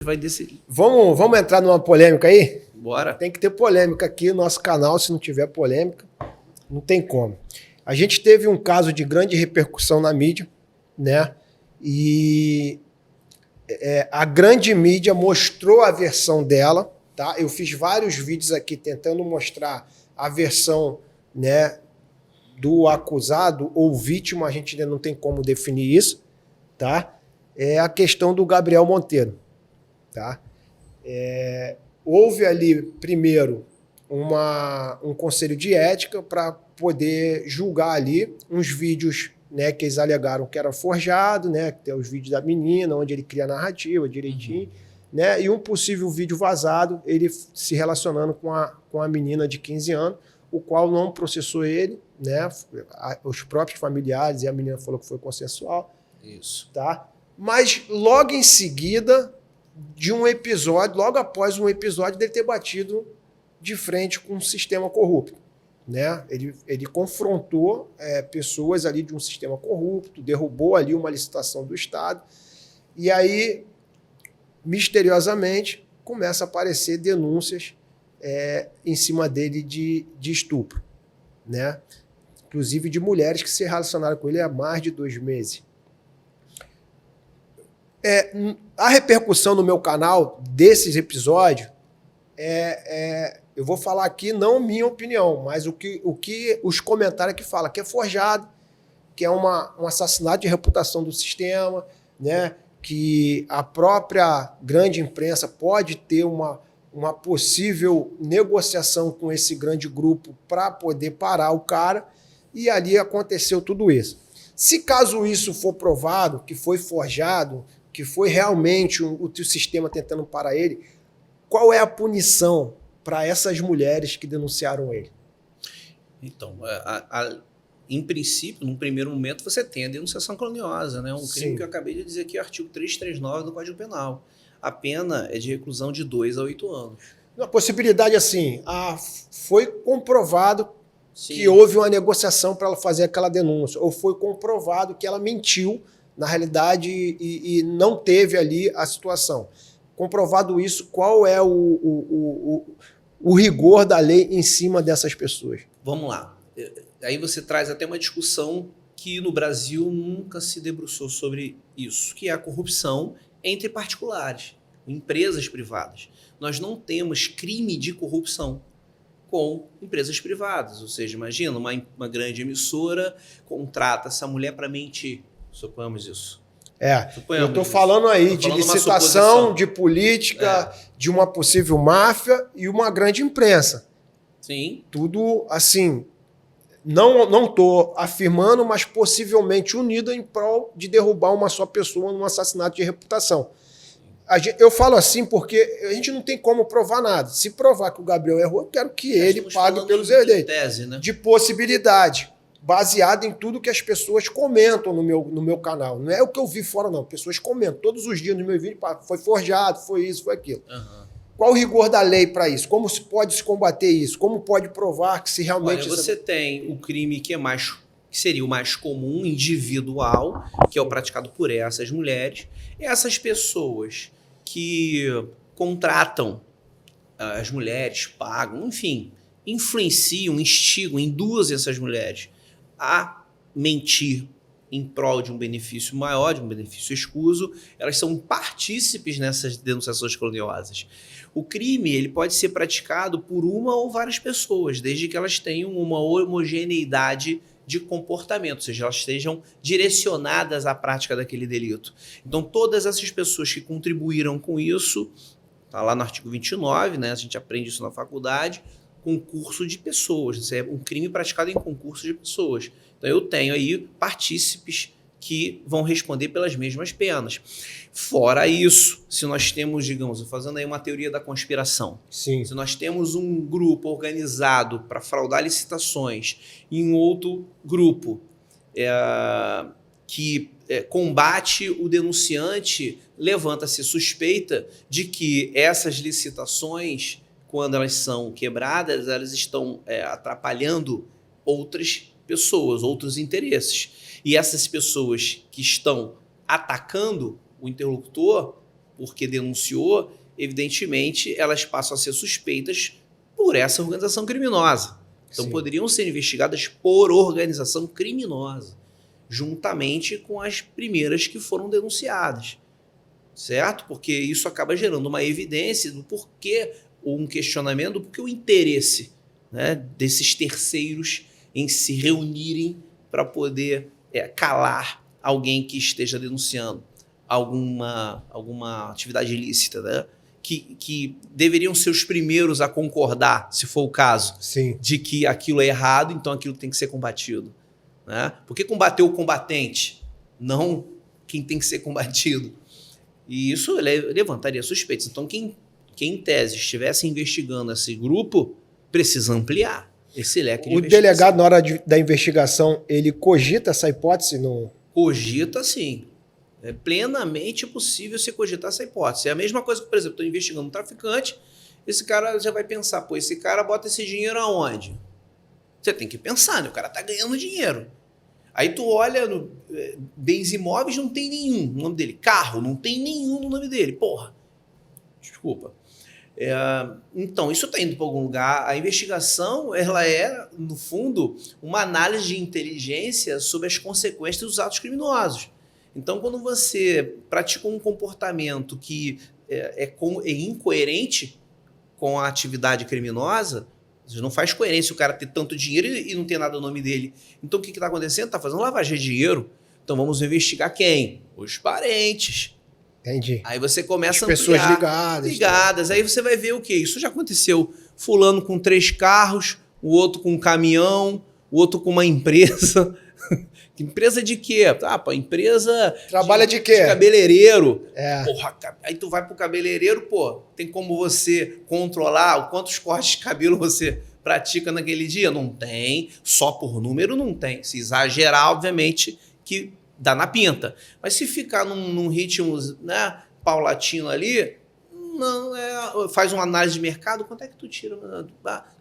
vai decidir. Vamos entrar numa polêmica aí? Bora. Tem que ter polêmica aqui no nosso canal. Se não tiver polêmica, não tem como. A gente teve um caso de grande repercussão na mídia, né? E a grande mídia mostrou a versão dela, tá? Eu fiz vários vídeos aqui tentando mostrar a versão, né, do acusado ou vítima. A gente ainda não tem como definir isso, tá? É a questão do Gabriel Monteiro, tá? Houve ali, primeiro, um conselho de ética para poder julgar ali uns vídeos, né, que eles alegaram que era forjado, né, que tem os vídeos da menina, onde ele cria a narrativa direitinho, né, e um possível vídeo vazado, ele se relacionando com a menina de 15 anos, o qual não processou ele, né, os próprios familiares, e a menina falou que foi consensual. Isso. Tá? Mas logo em seguida de um episódio, logo após um episódio dele ter batido de frente com um sistema corrupto, né? Ele confrontou pessoas ali de um sistema corrupto, derrubou ali uma licitação do Estado, e aí, misteriosamente, começa a aparecer denúncias em cima dele de estupro, né? Inclusive de mulheres que se relacionaram com ele há mais de 2 meses. A repercussão no meu canal desses episódios, eu vou falar aqui não minha opinião, mas o que os comentários que falam, que é forjado, que é um assassinato de reputação do sistema, né? Que a própria grande imprensa pode ter uma possível negociação com esse grande grupo para poder parar o cara, e ali aconteceu tudo isso. Se caso isso for provado, que foi forjado, que foi realmente o sistema tentando parar ele, qual é a punição para essas mulheres que denunciaram ele? Então, em princípio, num primeiro momento, você tem a denunciação caluniosa, né? Um crime que eu acabei de dizer aqui, o artigo 339 do Código Penal. A pena é de reclusão de 2 a 8 anos. A possibilidade assim, foi comprovado que houve uma negociação para ela fazer aquela denúncia, ou foi comprovado que ela mentiu na realidade e não teve ali a situação. Comprovado isso, qual é o rigor da lei em cima dessas pessoas? Vamos lá. Aí você traz até uma discussão que no Brasil nunca se debruçou sobre isso, que é a corrupção entre particulares, empresas privadas. Nós não temos crime de corrupção com empresas privadas. Ou seja, imagina, uma grande emissora contrata essa mulher para mentir. Suponhamos isso. Eu estou falando aí de licitação, de política, de uma possível máfia e uma grande imprensa. Sim. Tudo assim, não estou afirmando, mas possivelmente unido em prol de derrubar uma só pessoa num assassinato de reputação. Eu falo assim porque a gente não tem como provar nada. Se provar que o Gabriel errou, eu quero que ele pague pelos herdeiros. Tese, né? De possibilidade, baseado em tudo que as pessoas comentam no meu canal. Não é o que eu vi fora, não. Pessoas comentam todos os dias no meu vídeo, foi forjado, foi isso, foi aquilo. Qual o rigor da lei para isso? Como se pode se combater isso? Como pode provar que se realmente... Olha, você tem o crime que seria o mais comum, individual, que é o praticado por essas mulheres. Essas pessoas que contratam as mulheres, pagam, enfim, influenciam, instigam, induzem essas mulheres a mentir em prol de um benefício maior, de um benefício escuso, elas são partícipes nessas denunciações caluniosas. O crime ele pode ser praticado por uma ou várias pessoas, desde que elas tenham uma homogeneidade de comportamento, ou seja, elas estejam direcionadas à prática daquele delito. Então, todas essas pessoas que contribuíram com isso, está lá no artigo 29, né, a gente aprende isso na faculdade, concurso de pessoas, isso é um crime praticado em concurso de pessoas. Então, eu tenho aí partícipes que vão responder pelas mesmas penas. Fora isso, se nós temos, digamos, fazendo aí uma teoria da conspiração, Sim. Se nós temos um grupo organizado para fraudar licitações e um outro grupo que combate o denunciante, levanta-se suspeita de que essas licitações, quando elas são quebradas, elas estão atrapalhando outras pessoas, outros interesses. E essas pessoas que estão atacando o interlocutor porque denunciou, evidentemente, elas passam a ser suspeitas por essa organização criminosa. Então, Sim. poderiam ser investigadas por organização criminosa, juntamente com as primeiras que foram denunciadas. Certo? Porque isso acaba gerando uma evidência do porquê, ou um questionamento do porquê o interesse, né, desses terceiros em se reunirem para poder calar alguém que esteja denunciando alguma atividade ilícita, né? Que deveriam ser os primeiros a concordar, se for o caso, Sim. de que aquilo é errado, então aquilo tem que ser combatido. Né? Por que combater o combatente, não quem tem que ser combatido? E isso levantaria suspeitas. Então, quem em tese estivesse investigando esse grupo precisa ampliar esse leque de investigação. O delegado, na hora da investigação, ele cogita essa hipótese? No... Cogita, sim. É plenamente possível você cogitar essa hipótese. É a mesma coisa que, por exemplo, estou investigando um traficante, esse cara já vai pensar, pô, esse cara bota esse dinheiro aonde? Você tem que pensar, né? O cara tá ganhando dinheiro. Aí tu olha no bens imóveis, não tem nenhum no nome dele. Carro, não tem nenhum no nome dele. Porra. Desculpa. Então, isso está indo para algum lugar. A investigação, ela é, no fundo, uma análise de inteligência sobre as consequências dos atos criminosos. Então, quando você pratica um comportamento que é incoerente com a atividade criminosa, você não faz coerência o cara ter tanto dinheiro e não ter nada no nome dele. Então, o que está acontecendo? Está fazendo lavagem de dinheiro. Então, vamos investigar quem? Os parentes. Entendi. Aí você começa a ampliar. Pessoas ligadas. Aí você vai ver o quê? Isso já aconteceu. Fulano com 3 carros, o outro com um caminhão, o outro com uma empresa. Empresa de quê? Ah, pô, empresa... Trabalha de quê? De cabeleireiro. É. Porra, aí tu vai pro cabeleireiro, pô, tem como você controlar quantos cortes de cabelo você pratica naquele dia? Não tem. Só por número não tem. Se exagerar, obviamente, que dá na pinta. Mas se ficar num ritmo, né, paulatino ali, não faz uma análise de mercado, quanto é que tu tira?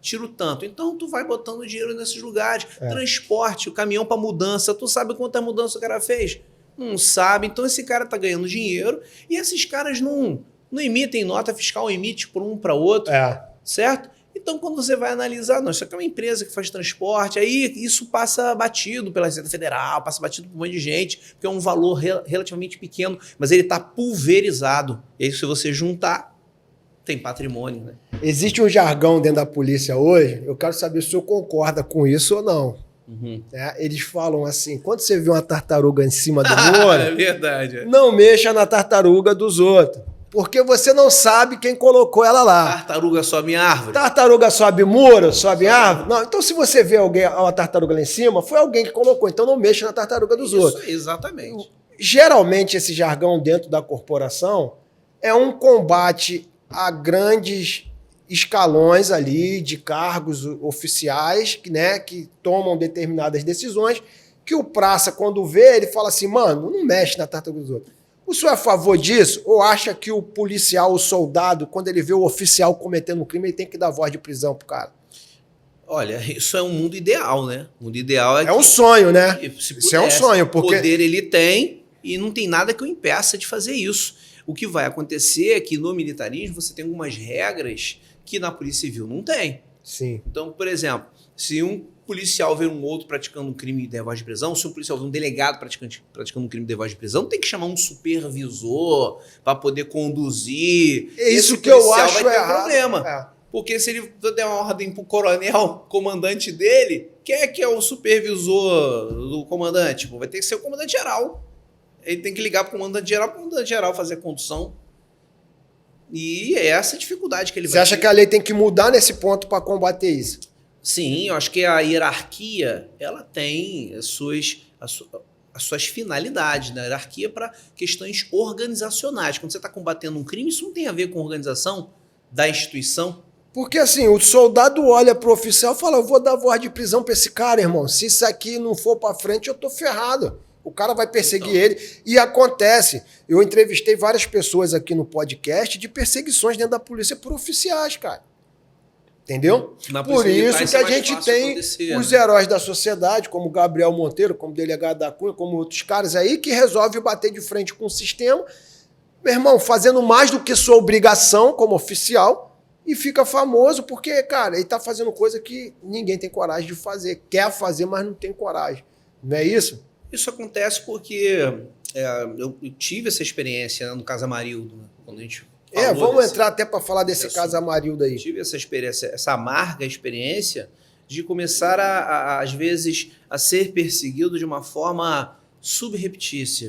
Tiro tanto. Então tu vai botando dinheiro nesses lugares. Transporte, o caminhão para mudança. Tu sabe quanta mudança o cara fez? Não sabe. Então esse cara tá ganhando dinheiro e esses caras não emitem nota fiscal, emite por um para outro. Certo? Então, quando você vai analisar, não, isso aqui é uma empresa que faz transporte, aí isso passa batido pela Receita Federal, passa batido por um monte de gente, porque é um valor relativamente pequeno, mas ele está pulverizado. E aí, se você juntar, tem patrimônio, né? Existe um jargão dentro da polícia hoje, eu quero saber se o senhor concorda com isso ou não. Eles falam assim, quando você vê uma tartaruga em cima do muro, é verdade. Não mexa na tartaruga dos outros. Porque você não sabe quem colocou ela lá. Tartaruga sobe em árvore. Tartaruga sobe muro, sobe árvore. Não, então se você vê uma tartaruga lá em cima, foi alguém que colocou. Então não mexa na tartaruga dos outros. Exatamente. Geralmente esse jargão dentro da corporação é um combate a grandes escalões ali de cargos oficiais, né, que tomam determinadas decisões, que o praça, quando vê, ele fala assim, mano, não mexe na tartaruga dos outros. O senhor é a favor disso? Ou acha que o policial, o soldado, quando ele vê o oficial cometendo um crime, ele tem que dar voz de prisão pro cara? Olha, isso é um mundo ideal, né? O mundo ideal é um sonho, né? Isso é um sonho, porque... poder ele tem e não tem nada que o impeça de fazer isso. O que vai acontecer é que no militarismo você tem algumas regras que na Polícia Civil não tem. Sim. Então, por exemplo, se um policial vê um outro praticando um crime de voz de prisão, se um policial vê um delegado praticando um crime de voz de prisão, tem que chamar um supervisor para poder conduzir. É isso que eu acho vai ter um problema. Porque se ele der uma ordem pro coronel, comandante dele, quem é que é o supervisor do comandante? Vai ter que ser o comandante geral. Ele tem que ligar pro comandante geral fazer a condução. E é essa a dificuldade que ele vai ter. Você acha que a lei tem que mudar nesse ponto para combater isso? Sim, eu acho que a hierarquia ela tem as suas finalidades, né? A hierarquia para questões organizacionais. Quando você está combatendo um crime, isso não tem a ver com a organização da instituição. Porque assim, o soldado olha pro oficial e fala, eu vou dar voz de prisão para esse cara, irmão. Se isso aqui não for para frente, eu tô ferrado. O cara vai perseguir ele. E acontece. Eu entrevistei várias pessoas aqui no podcast de perseguições dentro da polícia por oficiais, cara. Entendeu? Por isso que a gente tem os heróis da sociedade, como o Gabriel Monteiro, como o delegado da Cunha, como outros caras aí, que resolvem bater de frente com o sistema meu irmão, fazendo mais do que sua obrigação como oficial e fica famoso porque, cara, ele tá fazendo coisa que ninguém tem coragem de fazer. Quer fazer, mas não tem coragem. Não é isso? Isso acontece porque eu tive essa experiência, né, no Caso Amarildo, né, quando a gente vamos entrar até para falar desse caso Amarildo aí. Tive essa experiência, essa amarga experiência de começar às vezes, a ser perseguido de uma forma subreptícia.